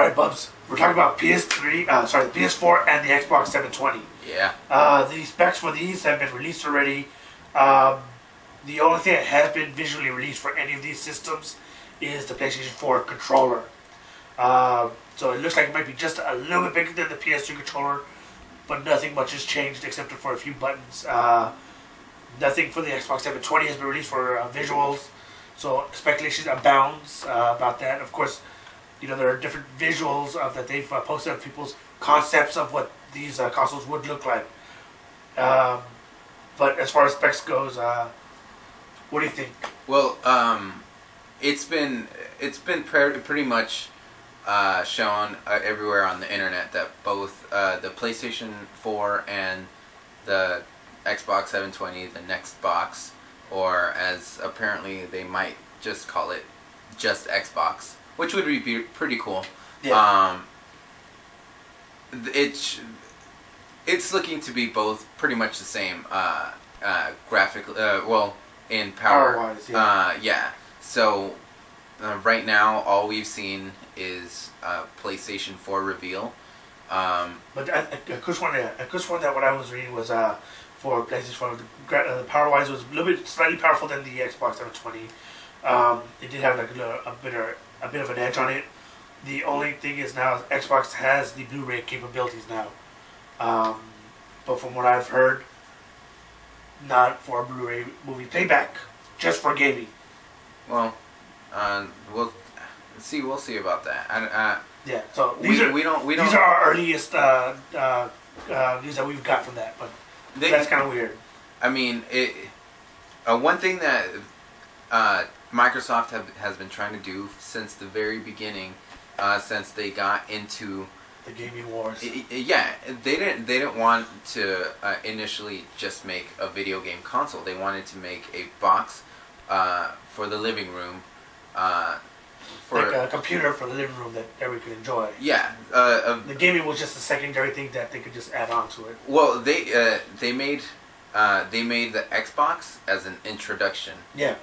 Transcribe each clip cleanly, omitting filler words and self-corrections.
Alright, Bubs, we're talking about PS3, the PS4 and the Xbox 720. Yeah. The specs for these have been released already. The only thing that has been visually released for any of these systems is the PlayStation 4 controller. So it looks like it might be just a little bit bigger than the PS3 controller, but nothing much has changed except for a few buttons. Nothing for the Xbox 720 has been released for visuals, so speculation abounds about that. Of course, you know, there are different visuals that they've posted of people's concepts of what these consoles would look like. But as far as specs goes, what do you think? Well, it's been pretty much shown everywhere on the internet that both the PlayStation 4 and the Xbox 720, the next box, or as apparently they might just call it, just Xbox, which would be pretty cool. Yeah. It's looking to be both pretty much the same graphically. Well, in power-wise, yeah. Yeah. So right now, all we've seen is PlayStation 4 reveal. But a good one that what I was reading was for PlayStation 4. The power-wise was a little bit slightly powerful than the Xbox 720. It did have like a bit of an edge on it. The only thing is now Xbox has the Blu-ray capabilities now. But from what I've heard, not for a Blu-ray movie playback, just for gaming. Well, we'll see. We'll see about that. Yeah. So we don't. These are our earliest news that we've got from that, but that's kind of weird. I mean, one thing that Microsoft has been trying to do since the very beginning, since they got into the gaming wars. Yeah, they didn't want to initially just make a video game console. They wanted to make a box for the living room. Like a computer for the living room that everyone could enjoy. Yeah. The gaming was just a secondary thing that they could just add on to it. Well, they made the Xbox as an introduction. Yeah.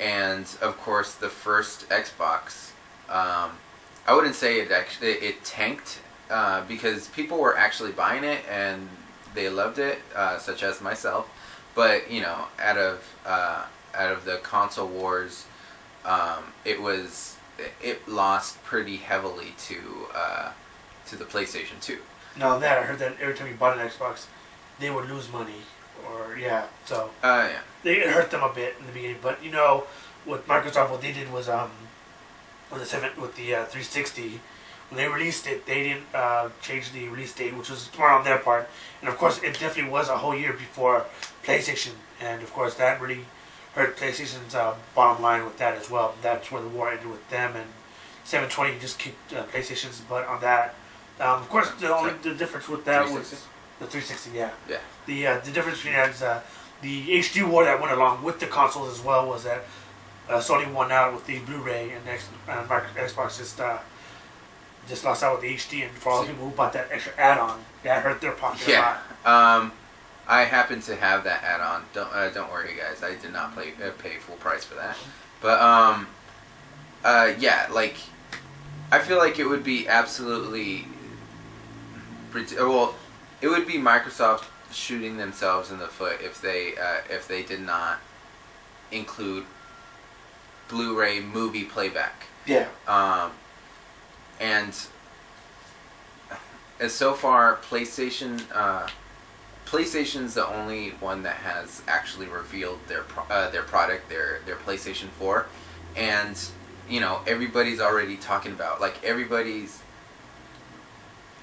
And of course, the first Xbox, I wouldn't say it tanked because people were actually buying it and they loved it, such as myself. But you know, out of the console wars, it lost pretty heavily to the PlayStation 2. Now that I heard that every time you bought an Xbox, they would lose money, or so yeah, it hurt them a bit in the beginning. But you know, with Microsoft, what they did was with the 360, when they released it, they didn't change the release date, which was smart on their part. And of course, it definitely was a whole year before PlayStation, and of course that really hurt PlayStation's bottom line with that as well. That's where the war ended with them, and 720 just kicked PlayStation's butt on that. Of course, the difference with that was the 360. Yeah. Yeah. The difference between that is the HD war that went along with the consoles as well was that Sony won out with the Blu-ray, and Xbox just lost out with the HD. And for all the people who bought that extra add-on, that hurt their pocket a lot. I happen to have that add-on. Don't worry, guys. I did not pay full price for that. But yeah, like I feel like it would be absolutely well. It would be Microsoft shooting themselves in the foot if they did not include Blu-ray movie playback. Yeah. And as so far, PlayStation's the only one that has actually revealed their product, their PlayStation 4, and you know everybody's already talking about, like, everybody's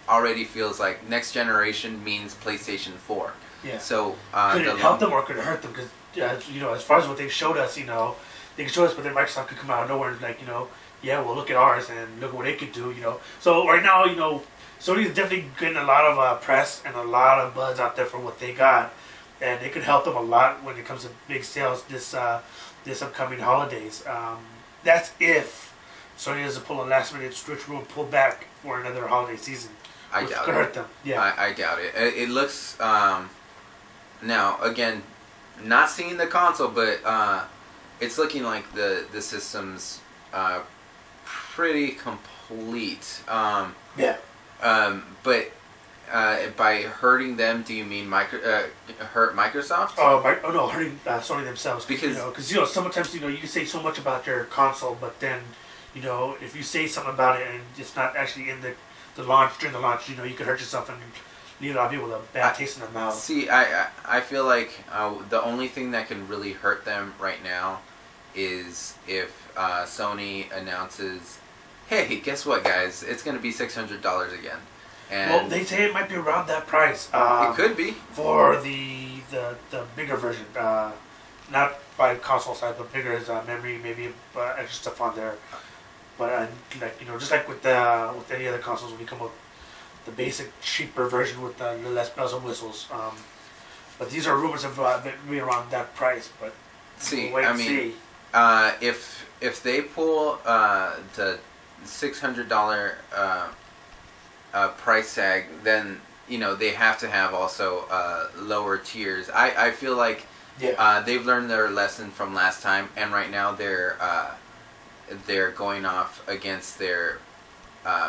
already feels like next generation means PlayStation 4. Yeah. So could it help them or could it hurt them? Because you know, as far as what they've showed us, you know, they can show us, but then Microsoft could come out of nowhere and like, you know, yeah, well, look at ours and look at what they could do, you know. So right now, you know, Sony's definitely getting a lot of press and a lot of buzz out there for what they got, and it could help them a lot when it comes to big sales this upcoming holidays. That's if Sony doesn't pull a last minute switch rule and pull back for another holiday season. I doubt could it. hurt them. Yeah, I doubt it. It looks now again, not seeing the console, but it's looking like the system's pretty complete. Yeah. But by hurting them, do you mean hurt Microsoft? Oh no, hurting Sony themselves. Because you know, sometimes you know you can say so much about your console, but then you know if you say something about it and it's not actually in the launch during the launch, you know you could hurt yourself and leave a lot of people with a bad taste in their mouth. See, I feel like the only thing that can really hurt them right now is if Sony announces, hey, guess what, guys? It's going to be $600 again. And well, they say it might be around that price. It could be for the bigger version, not by console size, but bigger as memory, maybe extra stuff on there. But like you know, just like with any other consoles, when you come up the basic cheaper version with the less bells and whistles. But these are rumors of maybe around that price. But see, we'll wait I and mean, see. If they pull the $600 price tag, then you know they have to have also lower tiers. I feel like they've learned their lesson from last time, and right now they're going off against their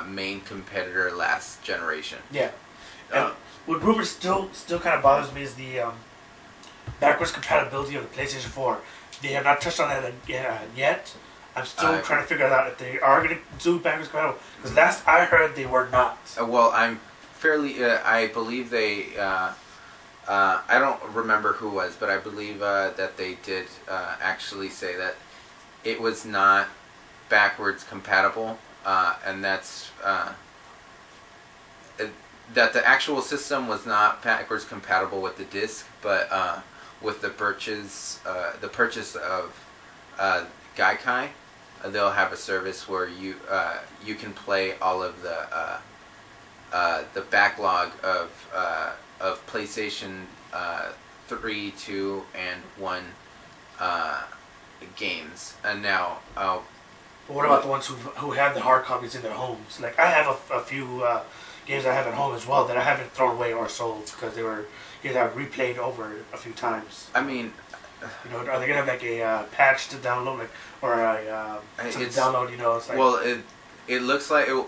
main competitor last generation. Yeah. And what rumors still kind of bothers me is the backwards compatibility of the PlayStation 4. They have not touched on that yet. I'm still trying to figure out if they are going to do backwards compatible. Because last I heard, they were not. Well, I'm fairly. I believe they. I don't remember who was, but I believe that they did actually say that it was not backwards compatible, and that's that the actual system was not backwards compatible with the disc, but with the purchase of Gaikai, they'll have a service where you can play all of the backlog of PlayStation 3, 2, and 1 games. And now, but what about the ones who have the hard copies in their homes? Like I have a few games I have at home as well that I haven't thrown away or sold because they were games I've replayed over a few times. I mean, you know, are they gonna have like a patch to download, like or a download? You know, it's like well, it looks like it.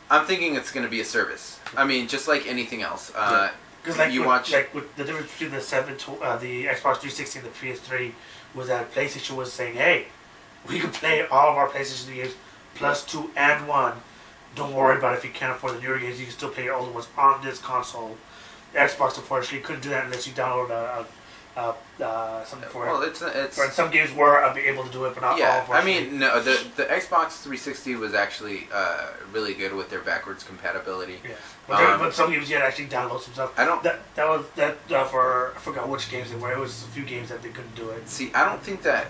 I'm thinking it's going to be a service. I mean, just like anything else. Because like with the difference between the the Xbox 360 and the PS3 was that PlayStation was saying, hey, we can play all of our PlayStation games plus 2 and 1. Don't worry about it if you can't afford the newer games. You can still play your older ones on this console. The Xbox, unfortunately, couldn't do that unless you download something for it. And some games were able to do it, but not all. I mean, no. The Xbox 360 was actually really good with their backwards compatibility. Yeah, but some games you had to actually download some stuff. For I forgot which games they were. It was a few games that they couldn't do it. See, I don't think that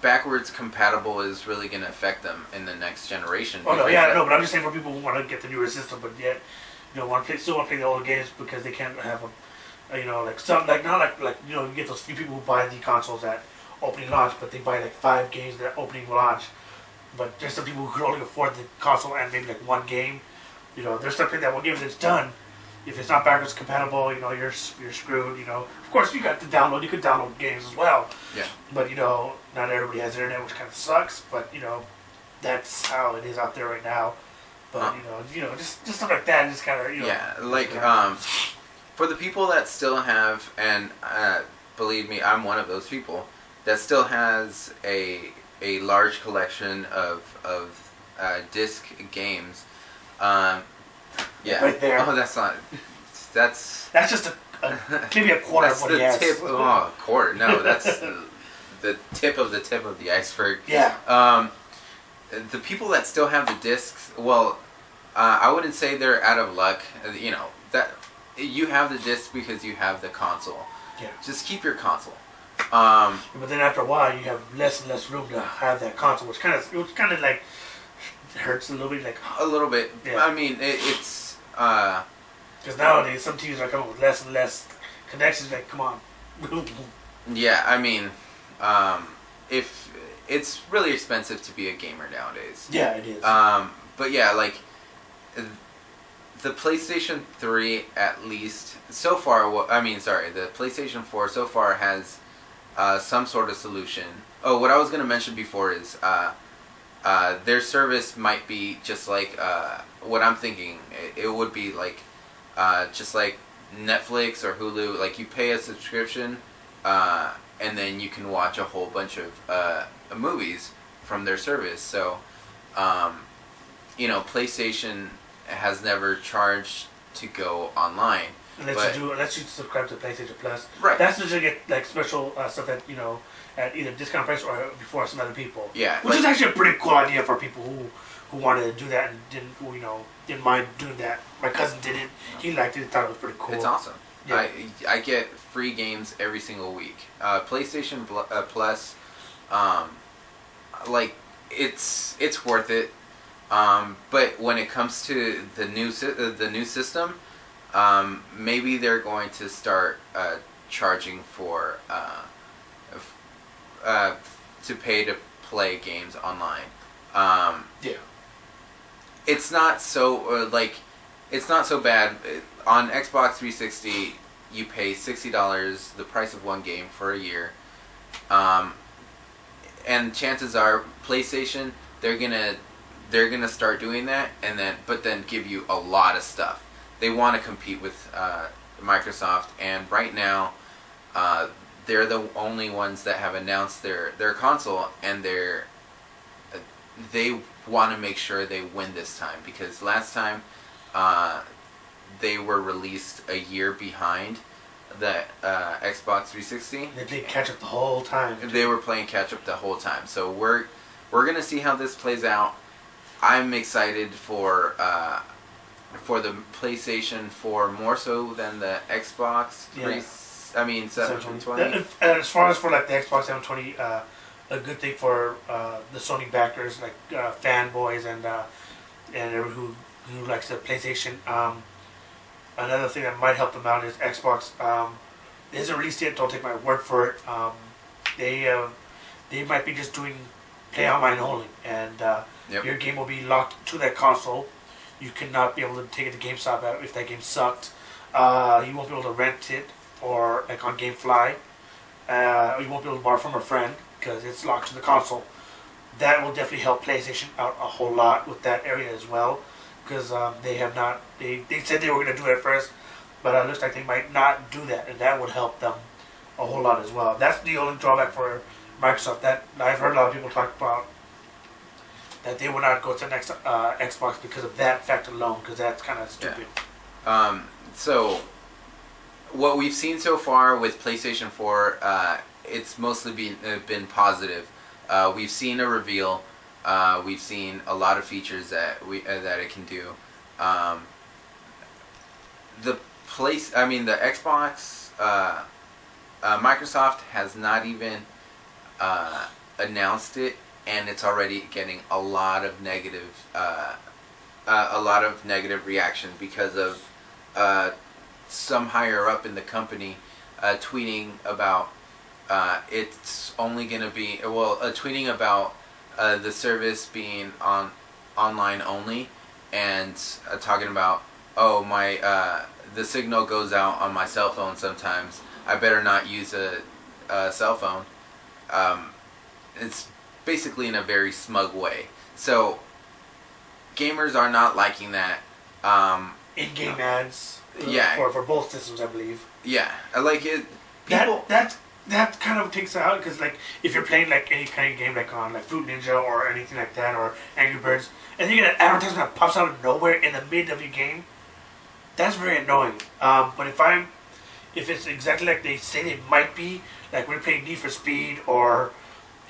backwards compatible is really going to affect them in the next generation. Oh no, yeah, I know, but I'm just saying for people who want to get the newer system, but yet still want to play the older games because they can't have you know, like some like you know, you get those few people who buy the consoles at opening launch, but they buy like 5 games at opening launch. But there's some people who could only afford the console and maybe like 1 game. You know, they're still playing that 1 game and it's done. If it's not backwards compatible, you know, you're screwed. You know, of course you got the download. You could download games as well. Yeah. But you know, not everybody has internet, which kind of sucks. But you know, that's how it is out there right now. But you know, just stuff like that, just kind of for the people that still have, and believe me, I'm one of those people that still has a large collection of disc games. Yeah. Right there. Oh, that's not. That's just maybe a quarter of what he has. Tip. Oh, a quarter. No, that's the tip of the iceberg. Yeah. the people that still have the discs, well, I wouldn't say they're out of luck. You know that you have the disc because you have the console. Yeah. Just keep your console. But then after a while, you have less and less room to have that console, which kind of like hurts a little bit. Like a little bit. Yeah. I mean, it's because nowadays some TVs are coming with less and less connections. Like, come on. Yeah, I mean, if it's really expensive to be a gamer nowadays. Yeah, it is. But yeah, like the PlayStation 3 at least so far. The PlayStation 4 so far has some sort of solution. Oh, what I was gonna mention before is their service might be just like what I'm thinking. It would be like just like Netflix or Hulu. Like you pay a subscription, and then you can watch a whole bunch of movies from their service. So, PlayStation has never charged to go online. Unless you subscribe to PlayStation Plus. Right. That's usually get like special stuff that at either discount price or before some other people. Yeah. Which is actually a pretty cool idea for people who wanted to do that and didn't mind doing that. My cousin did it. He liked it. He thought it was pretty cool. It's awesome. Yeah. I get free games every single week. PlayStation Plus, it's worth it. But when it comes to the new system, maybe they're going to start charging for to pay to play games online. Yeah. It's not so it's not so bad. On Xbox 360, you pay $60, the price of one game for a year. And chances are PlayStation they're gonna start doing that, but then give you a lot of stuff. They want to compete with Microsoft, and right now they're the only ones that have announced their console, and they want to make sure they win this time, because last time they were released a year behind the Xbox 360. They played catch up the whole time. They were playing catch up the whole time. So we're gonna see how this plays out. I'm excited for the PlayStation 4 more so than the Xbox 720. As far as for like the Xbox 720, a good thing for the Sony backers, like fanboys and everyone who likes the PlayStation. Another thing that might help them out is Xbox. It isn't released yet. Don't take my word for it. They might be just doing play online only, and your game will be locked to that console. You cannot be able to take it to GameStop if that game sucked. You won't be able to rent it or like on GameFly. You won't be able to borrow from a friend because it's locked to the console. That will definitely help PlayStation out a whole lot with that area as well, because they have not. They said they were going to do it at first, but it looks like they might not do that, and that would help them a whole lot as well. That's the only drawback for Microsoft that I've heard a lot of people talk about, that they will not go to the next Xbox because of that fact alone, because that's kind of stupid. Yeah. So what we've seen so far with PlayStation 4, it's mostly been positive. We've seen a reveal. We've seen a lot of features that it can do. The Xbox, Microsoft has not even announced it, and it's already getting a lot of negative reaction because of some higher up in the company tweeting about it's only going to be tweeting about the service being online only, and talking about, oh, my the signal goes out on my cell phone sometimes. I better not use a cell phone. It's basically in a very smug way. So gamers are not liking that. In-game ads. Yeah. For both systems, I believe. Yeah, I like it. People. That kind of takes it out, because like if you're playing like any kind of game like on like Fruit Ninja or anything like that, or Angry Birds, and you get an advertisement that pops out of nowhere in the mid of your game, that's very annoying. But if it's exactly like they say it might be, like we're playing Need for Speed or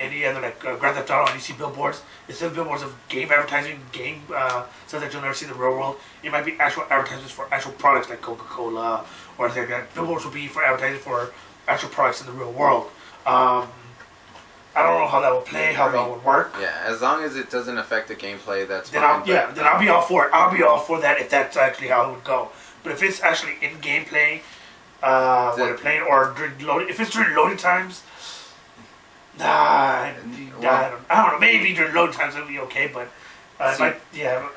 any other like Grand Theft Auto, and you see billboards, instead of billboards of game advertising, stuff that you'll never see in the real world, it might be actual advertisements for actual products like Coca-Cola or anything like that. Billboards will be for advertising for actual products in the real world. I don't know how that would play, how that would work. Yeah, as long as it doesn't affect the gameplay, that's then fine. Then I'll be all for it. I'll be all for that if that's actually how it would go. But if it's actually in gameplay, when they're playing, or during loading, if it's during loading times, I don't know. Maybe during loading times it'll be okay, but I don't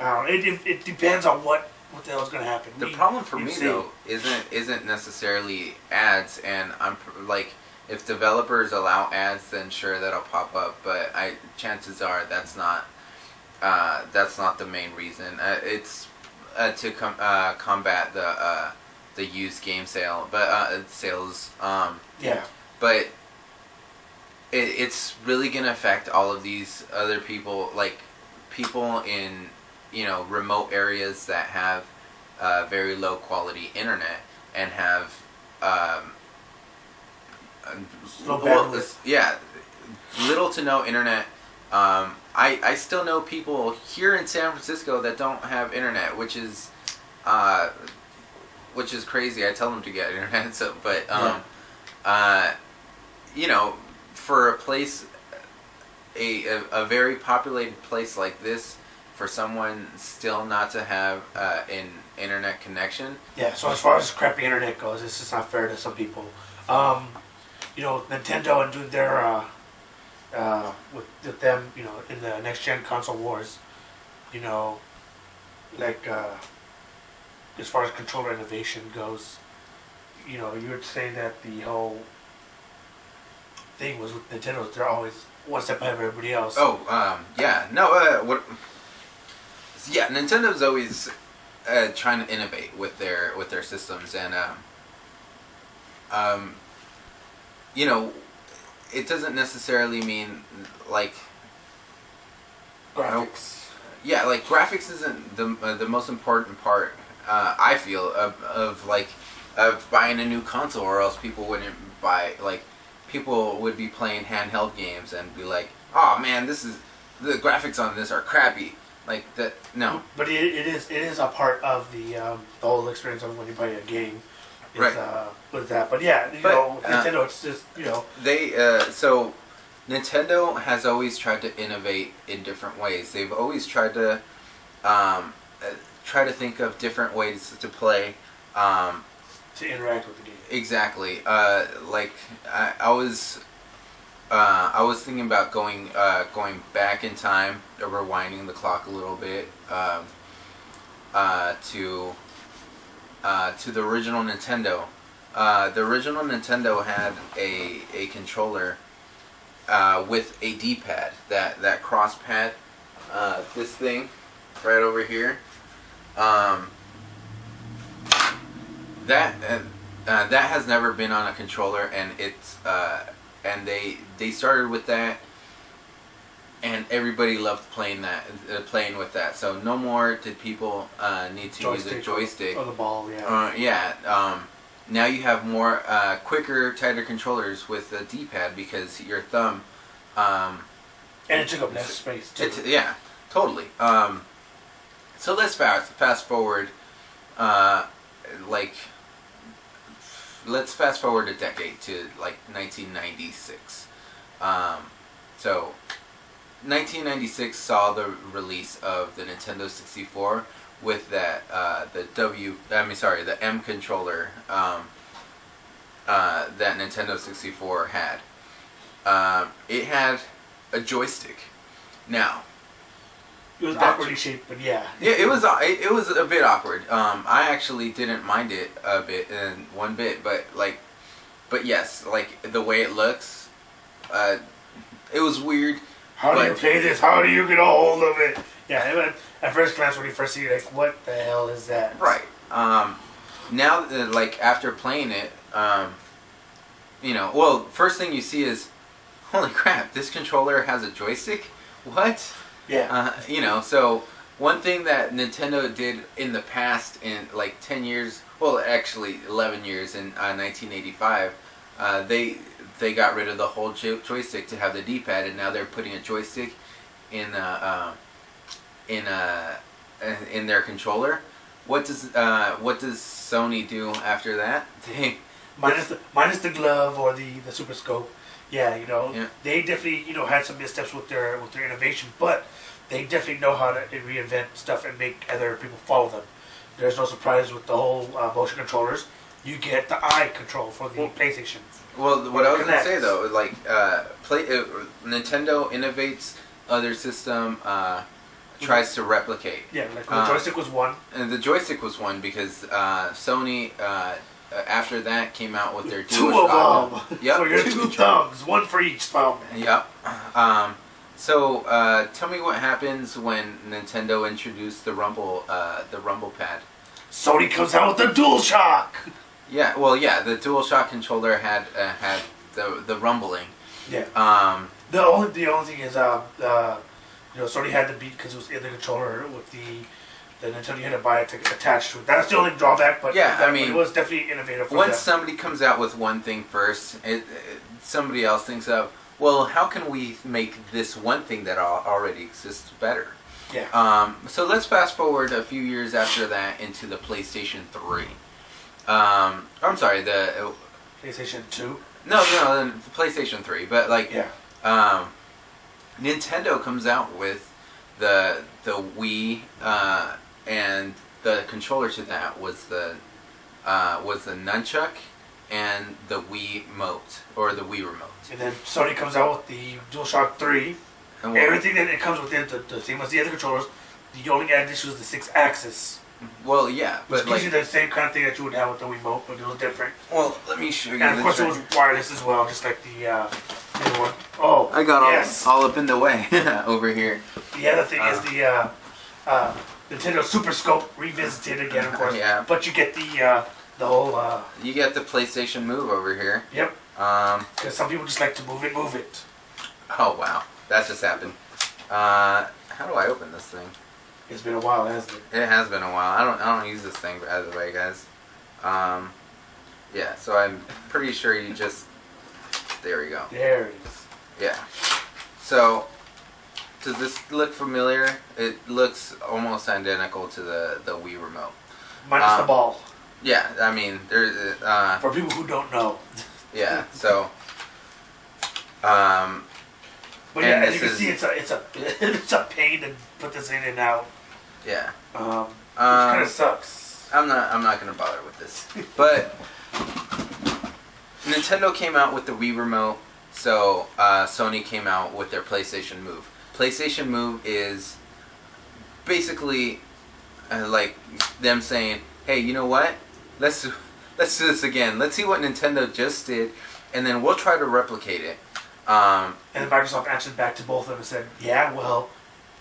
know. It depends on what the hell's going to happen. The problem for me though isn't necessarily ads, and I'm like, if developers allow ads, then sure, that'll pop up. But chances are that's not the main reason. It's to combat the used game sale, but sales. But it's really gonna affect all of these other people, like people in remote areas that have very low quality internet and have little to no internet. I still know people here in San Francisco that don't have internet, which is crazy. I tell them to get internet, for a place, a very populated place like this, for someone still not to have an internet connection. Yeah. So as far as crappy internet goes, it's just not fair to some people. Nintendo and doing their with them, in the next gen console wars, as far as controller innovation goes, you were saying that the whole thing was with Nintendo, they're always one step ahead of everybody else. Nintendo's always trying to innovate with their systems, and it doesn't necessarily mean like graphics. Like graphics isn't the most important part. I feel of buying a new console, or else people wouldn't buy. Like, people would be playing handheld games and be like, "Oh man, the graphics on this are crappy." Like that. No, but it is a part of the whole experience of when you play a game. Right. With that, but Nintendo, it's just they so Nintendo has always tried to innovate in different ways. They've always tried to think of different ways to play, to interact with the game. Exactly. Like I was thinking about going back in time, or rewinding the clock a little bit, to the original Nintendo. The original Nintendo had a controller with a D-pad, that cross pad, this thing right over here. That has never been on a controller, and it's and they started with that, and everybody loved playing with that. So no more did people need to use a joystick or the ball. Now you have more quicker, tighter controllers with the D-pad, because your thumb. And it took up less space too. Totally. So let's fast forward. Let's fast forward a decade to 1996. So 1996 saw the release of the Nintendo 64 with the M controller that Nintendo 64 had. It had a joystick. Now, it was awkwardly shaped, but yeah. Yeah, it was a bit awkward. I actually didn't mind it one bit, but yes, like the way it looks, it was weird. How do you play this? How do you get a hold of it? Yeah, at first glance, when you first see it, like, what the hell is that? Right. Now, after playing it, first thing you see is, holy crap, this controller has a joystick? What? Yeah. So one thing that Nintendo did in the past, in 10 years, well, actually 11 years, in 1985, they got rid of the whole joystick to have the D-pad, and now they're putting a joystick in in their controller. What does Sony do after that? minus the glove or the Super Scope. Yeah, Yeah. they definitely had some missteps with their innovation, but they definitely know how to reinvent stuff and make other people follow them. There's no surprise with the whole motion controllers. You get the eye control for the PlayStation. Well, what I was going to say though, like Nintendo innovates, other system tries to replicate. Yeah, like the joystick was one. And the joystick was one because Sony after that came out with their two of them. Yep. For your two thumbs, one for each thumb. Yep. So tell me what happens when Nintendo introduced the Rumble pad. Sony comes out with the DualShock. Yeah, well, yeah, the DualShock controller had the rumbling. Yeah. The only thing is, Sony had to beat because it was in the controller with the Nintendo. You had to buy it to attach to it. That's the only drawback. But yeah, I mean, it was definitely innovative. For once somebody comes out with one thing first, somebody else thinks of, well, how can we make this one thing that already exists better? Yeah. So let's fast forward a few years after that into the PlayStation 3. I'm sorry, the PlayStation 2. No, the PlayStation 3. But like, yeah. Nintendo comes out with the Wii, and the controller to that was the nunchuck and the Wii Mote or the Wii remote. And then Sony comes out with the DualShock 3. And everything that it comes with it, the same as the other controllers. The only addition is the 6-axis. Well, yeah, but it's basically the same kind of thing that you would have with the Wiimote, but it was different. Well, let me show you. And of course, it was wireless as well, just like the other one. Oh, I got all up in the way over here. The other thing is the Nintendo Super Scope revisited again, of course. Yeah. But you get the whole. You get the PlayStation Move over here. Yep. Because some people just like to move it. Oh wow, that just happened. How do I open this thing? It's been a while, hasn't it? It has been a while. I don't use this thing, by the way, guys. Yeah, so I'm pretty sure you just... There we go. There it is. Yeah. So, does this look familiar? It looks almost identical to the Wii remote. Minus the ball. Yeah, I mean, there's... For people who don't know. Yeah, so... But yeah, as you can see, it's a pain to put this in and out. Yeah. Which kind of sucks. I'm not gonna bother with this. But Nintendo came out with the Wii remote, so Sony came out with their PlayStation Move. PlayStation Move is basically like them saying, "Hey, you know what? Let's do this again. Let's see what Nintendo just did, and then we'll try to replicate it." And then Microsoft answered back to both of them and said, "Yeah, well,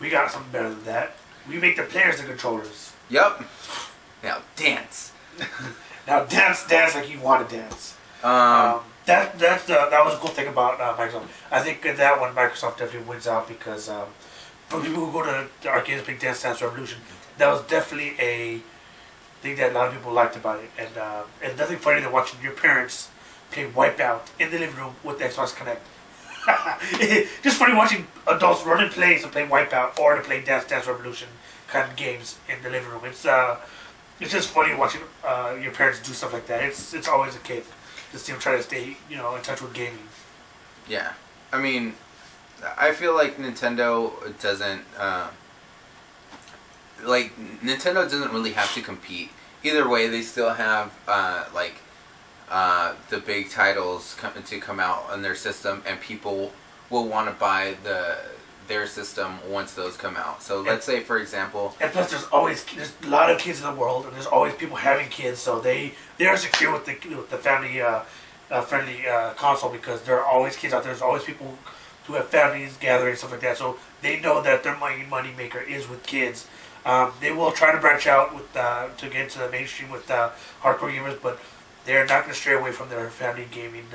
we got something better than that. We make the players the controllers." Yep. Now dance. Now dance like you want to dance. That was a cool thing about Microsoft. I think in that one Microsoft definitely wins out because for people who go to the arcades and play Dance Revolution, that was definitely a thing that a lot of people liked about it. And nothing funnier than watching your parents play Wipeout in the living room with the Xbox Connect. Just funny watching adults run in place to play Wipeout or to play Dance Revolution kind of games in the living room. It's just funny watching your parents do stuff like that. It's always a kick to see them try to stay in touch with gaming. Yeah, I mean, I feel like Nintendo doesn't really have to compete. Either way, they still have the big titles to come out on their system, and people will want to buy their system once those come out. So let's say, for example... And plus, there's a lot of kids in the world, and there's always people having kids, so they are secure with the family friendly console because there are always kids out there. There's always people who have families gathering, stuff like that, so they know that their money maker is with kids. They will try to branch out with to get into the mainstream with hardcore gamers, but they're not going to stray away from their family gaming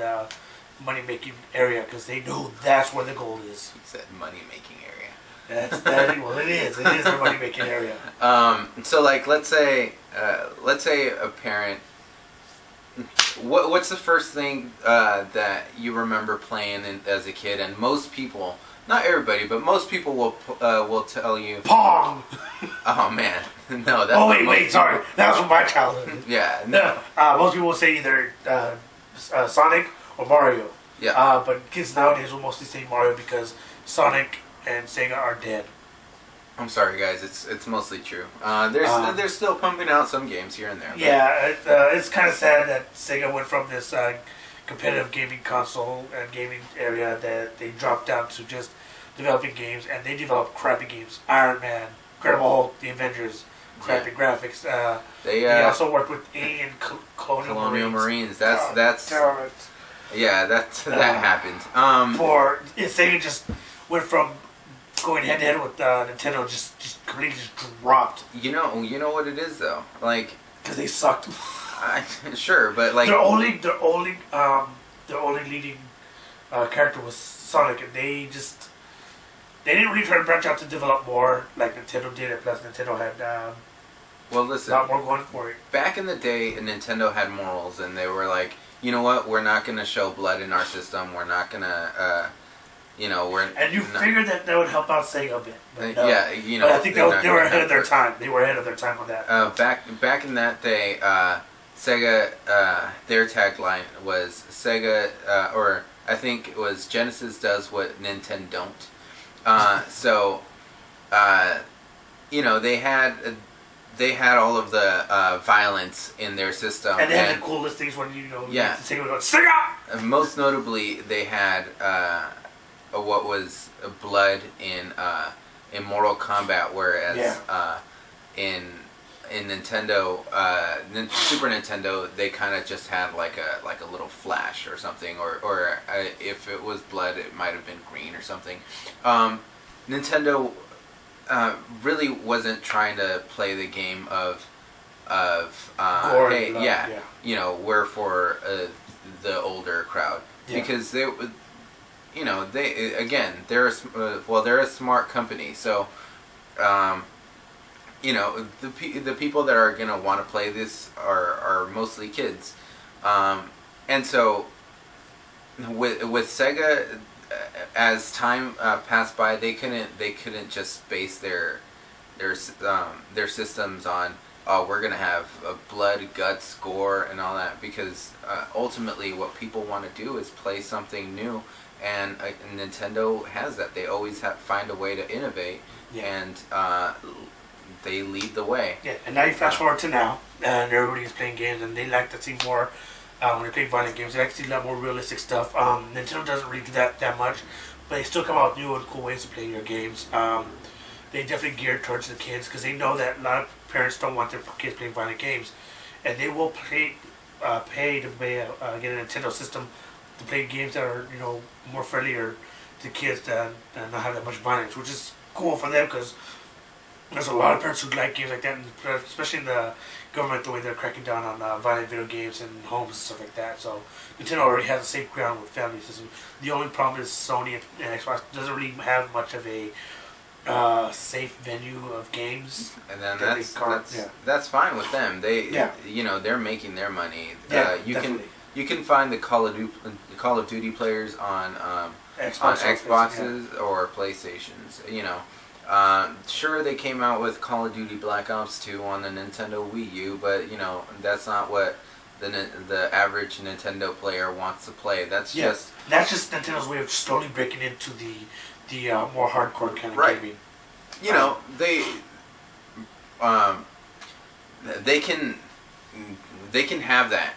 money-making area because they know that's where the goal is. You said money-making area. Well, it is. It is their money-making area. So, like, let's say a parent, what's the first thing that you remember playing as a kid? And most people, not everybody, but most people will tell you Pong. Oh man, no. That's wait, sorry. That was from my childhood. Yeah, no. Most people will say either Sonic or Mario. Yeah. But kids nowadays will mostly say Mario because Sonic and Sega are dead. I'm sorry, guys. It's mostly true. They're still pumping out some games here and there. Yeah, it's kind of sad that Sega went from this competitive gaming console and gaming area that they dropped down to just developing games, and they developed crappy games. Iron Man, Incredible Hulk, The Avengers, crappy graphics. They also worked with Alien Colonial Marines. That's yeah, that happened. Sega just went from going head to head with Nintendo, just completely dropped. You know what it is though, like because they sucked. Sure, but like their only leading character was Sonic, and they didn't really try to branch out to develop more like Nintendo did. And plus, Nintendo had well, listen, a lot more going for it. Back in the day, Nintendo had morals, and they were like, you know what, we're not going to show blood in our system. We're not going to. And you figured that would help out Sega a bit. But, yeah, But I think they were ahead of their time. They were ahead of their time on that. Back in that day, Sega, their tagline was Sega, or I think it was Genesis does what Nintendo don't. So, they had all of the violence in their system, and they had the coolest things when Sega would go Sega. Most notably, they had what was blood in Mortal Kombat, whereas in Nintendo, Super Nintendo, they kind of just had like a little flash or something, or if it was blood, it might have been green or something. Nintendo really wasn't trying to play the game of hey, we're for the older crowd, because they. They're a smart company, so the people that are gonna want to play this are mostly kids, and so with Sega, as time passed by, they couldn't just base their systems on we're gonna have blood, guts, gore, and all that, because ultimately what people want to do is play something new. And Nintendo has that. They always find a way to innovate, and they lead the way. Yeah, and now you fast forward to now, and everybody's playing games, and they like to see more, when they play violent games, they like to see a lot more realistic stuff. Nintendo doesn't really do that much, but they still come out with new and cool ways to play your games. They definitely geared towards the kids, because they know that a lot of parents don't want their kids playing violent games, and they will pay to get a Nintendo system to play games that are more friendlier to kids and not have that much violence, which is cool for them, because there's a lot of parents who like games like that, and especially in the government, the way they're cracking down on violent video games in homes and stuff like that. So Nintendo already has a safe ground with family systems. The only problem is Sony and Xbox doesn't really have much of a safe venue of games. And then that's fine with them. They're making their money. You can find the Call of Duty players on Xboxes or PlayStations. Sure, they came out with Call of Duty Black Ops 2 on the Nintendo Wii U, but that's not what the average Nintendo player wants to play. That's just Nintendo's way of slowly breaking into the more hardcore kind of gaming. They can have that.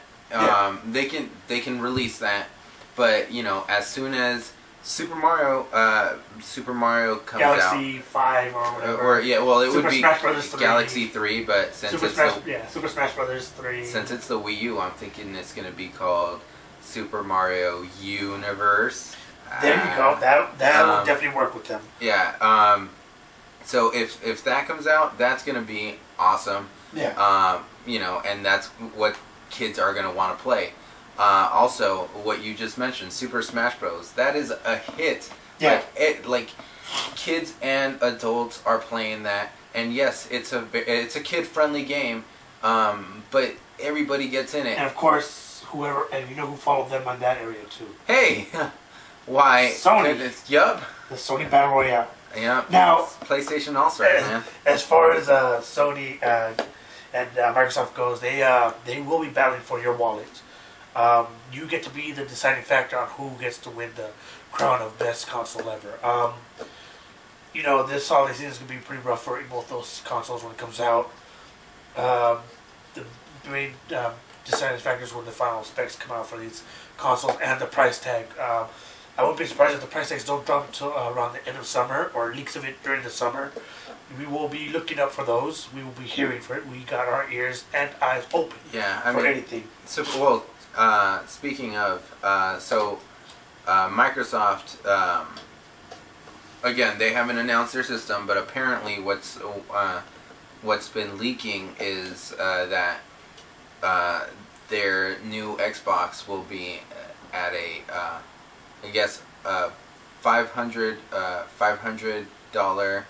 They can release that, but as soon as Super Mario comes Galaxy out, 5 or whatever, it would be Smash Brothers 3. Galaxy 3, but since Super Smash Brothers 3, since it's the Wii U, I'm thinking it's gonna be called Super Mario Universe. There you go. That will definitely work with them. Yeah. So if that comes out, that's gonna be awesome. Yeah. And that's what kids are going to want to play. Also, what you just mentioned, Super Smash Bros. That is a hit. Yeah. Like kids and adults are playing that, and yes, it's a kid-friendly game, but everybody gets in it. And of course, whoever, and you know who followed them on that area too? Hey, why? Sony. Yup. The Sony Battle Royale. Yeah. Now, PlayStation also, man. As far as Sony and Microsoft goes, they will be battling for your wallet. You get to be the deciding factor on who gets to win the crown of best console ever. You know, this holiday season is going to be pretty rough for both those consoles when it comes out. The main deciding factors when the final specs come out for these consoles and the price tag. I wouldn't be surprised if the price tags don't drop until around the end of summer or leaks of it during the summer. We will be looking up for those. We will be hearing for it. We got our ears and eyes open for anything. So, well, speaking of, Microsoft, again, they haven't announced their system, but apparently what's been leaking is that their new Xbox will be at a I guess $500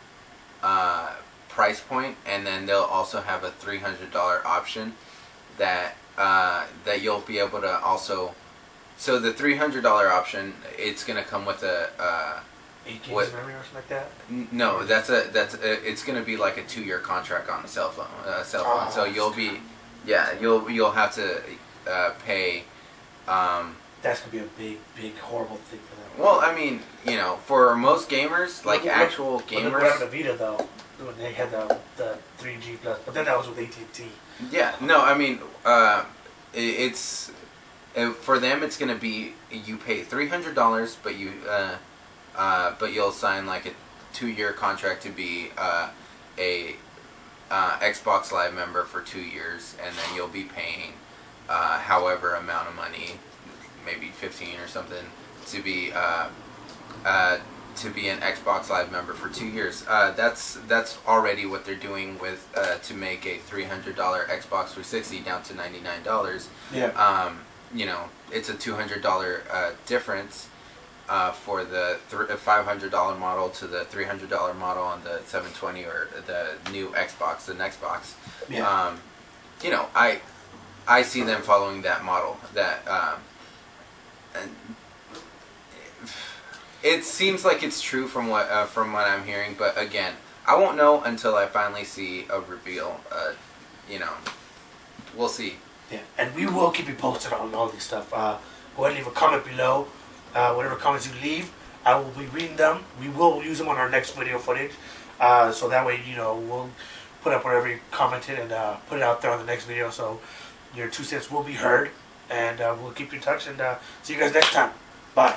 price point, and then they'll also have a $300 option that you'll be able to also. So the $300 option, it's gonna come with a 8 gigs of memory or something like that. No, it's gonna be like a 2-year contract on a cell phone. So you'll have to pay. That's going to be a big, horrible thing for them. Well, I mean, you know, for most gamers, like actual gamers. Look what happened to Vita, though, when they had the 3G plus. But then that was with AT&T. Yeah, no, I mean, it's for them. It's going to be you pay $300, but you'll sign like a 2-year contract to be a Xbox Live member for 2 years, and then you'll be paying however amount of money. Maybe 15 or something to be an Xbox Live member for 2 years. That's already what they're doing with to make a $300 Xbox 360 down to $99. Yeah. You know, it's a $200 difference for the $500 model to the $300 model on the 720 or the new Xbox, the next box. Yeah. You know, I see them following that model. And it seems like it's true from what I'm hearing, but again, I won't know until I finally see a reveal. You know, we'll see. Yeah, and we will keep you posted on all this stuff. Go ahead and leave a comment below. Whatever comments you leave, I will be reading them. We will use them on our next video footage, so that way, you know, we'll put up whatever you commented and put it out there on the next video, so your 2 cents will be heard. And we'll keep you in touch, and see you guys next time. Bye.